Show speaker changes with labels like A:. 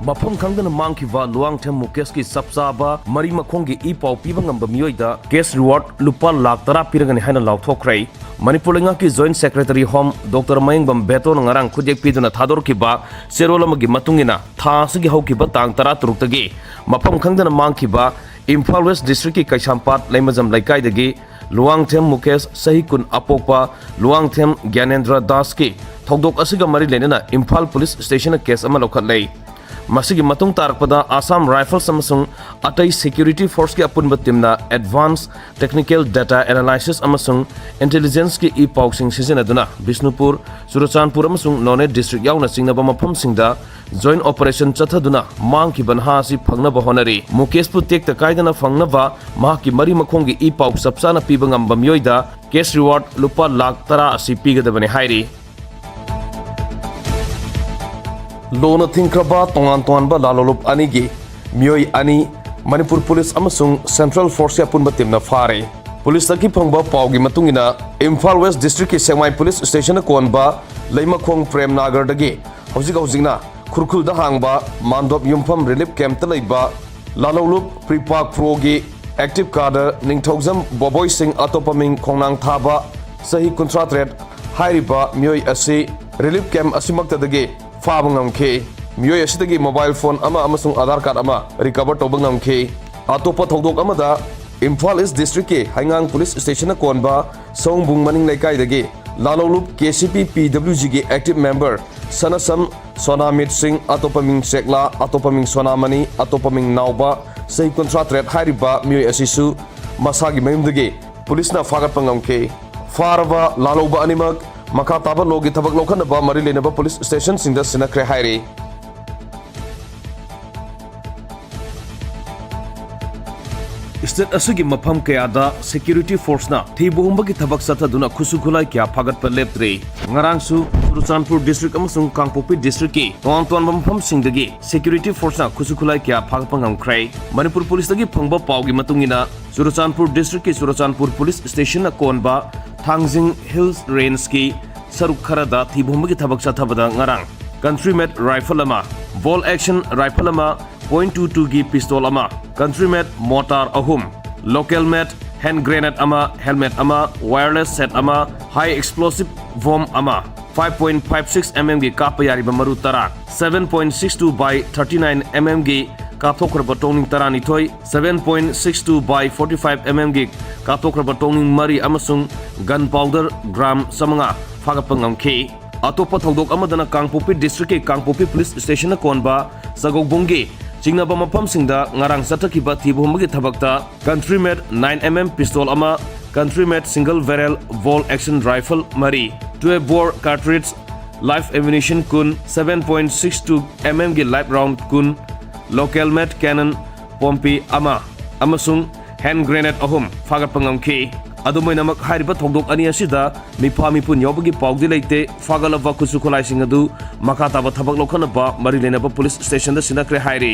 A: mafam khangdana mangkhiba luangthem mukesh ki sapchaba mari makhongi I pau piba ngamba miyoida case reward lupa lakh tara piragani haina lauthokrai Manipur lenga ki joint secretary home Dr. Mayengbam Beto ngarang khudek piduna thadorkiba serolamagi matungina thasigi haukiba tang tara turuktage mafam khangdana mangkhiba Imphal West District ki Kaisampat Laimajam Laikai dagi Luangthem Mukesh Sahikun Apokpa Luangthem Gyanendra Das ki thogdok asiga mari lenena Imphal Police Station case ama lokhatlei masigi matung tarakpada Assam Rifles amasung atai security force ki apunba timna advanced technical data analysis amasung intelligence ki e-pauksing sisinaduna Bishnupur Surachanpur amasung None district yauna singnaba mafam singda joint operation chathaduna mangki banha si phangnaba honari Mukesh pu tek takaidana phangnaba mahaki mari makhongi e-pauk sapsana piba ngamba myoida case reward lupa lakh tara asi pigadabani hairi Lona Thinkraba Tongan Tonganba Lalolup Anigi Miyoi Ani Manipur Police amasung Central Force apunba timna fare Police taki phangba paugi matungina Imphal West District ki Sengmai Police Station konba Leimakhong Prem Nagar dagi hojigna khurkhul da hangba Mandop Yumpham Relief Camp ta leiba Lalolup Pripak Progi Active Cadre Ningthogzam Boboy Singh Atopaming Khongnang Thaba Sahi Contract Hairiba Miyoi asi Relief Camp asimakta dagi Fabangam K. Miyoi asidagi mobile phone ama amasung Aadhaar card ama recover tobangam K. Atopa thogdok amada Imphal East District ke Haingang Police Station konba Songbung Maning Laikai dagi Lalolup KCP PWG ge active member Sanasam Sonamit Singh Atopaming Sekla Atopaming Sonamani Atopaming Nauba Sahi contract rate Hairiba Miyoi asisu Masagi mayumdagi Police na fagat pangam K. Faraba Laloba animak Maka taba logi tabak lokan ba mari lenaba police station singda sinakre hairi State asigi mafam kayada security force na thibuhumba ki thabak sathaduna khusukhulai kya phagat pa leptre ngarangsu Surachanpur district amasung Kangpokpi district ki tonton mafam singdagi security force na khusukhulai kya phagpangam khrai Manipur police dagi phangba paugi matungina Surachanpur district ki Surachanpur police station na konba Thangjing Hills Range ki saruk kharada thibhumba ki thabak sathabada ngarang country made rifle ama ball action rifle ama .22 gi pistol ama country made mortar ahum local made hand grenade ama helmet ama wireless set ama high explosive bomb ama 5.56 mm gi kapayari bamaru tara 7.62 by 39 mm gi Kathokraba Toning Tarani Toy 7.62 by 45 mm gig Kathokraba Toning Mari Amasung gunpowder gram samanga Fagapangam K Atopa Thogdok Amadana Kangpokpi District ke Kangpokpi Police Station na konba Sagogbonggi Jingnaba mafam singda ngarang satakiba thibhumagi thabakta country made 9 mm pistol ama country made single barrel ball action rifle Mari 12 bore cartridge live ammunition kun 7.62 mm gi live round kun local made cannon pompi ama amasung hand grenade ahum fagat pangam ki adumai namak hariba thogdok ani asida mipami pun yobagi paugdi leite fagalaba kusukhulai sing adu makata ba thabak lokhana ba mari lenaba police station da sinakre hairi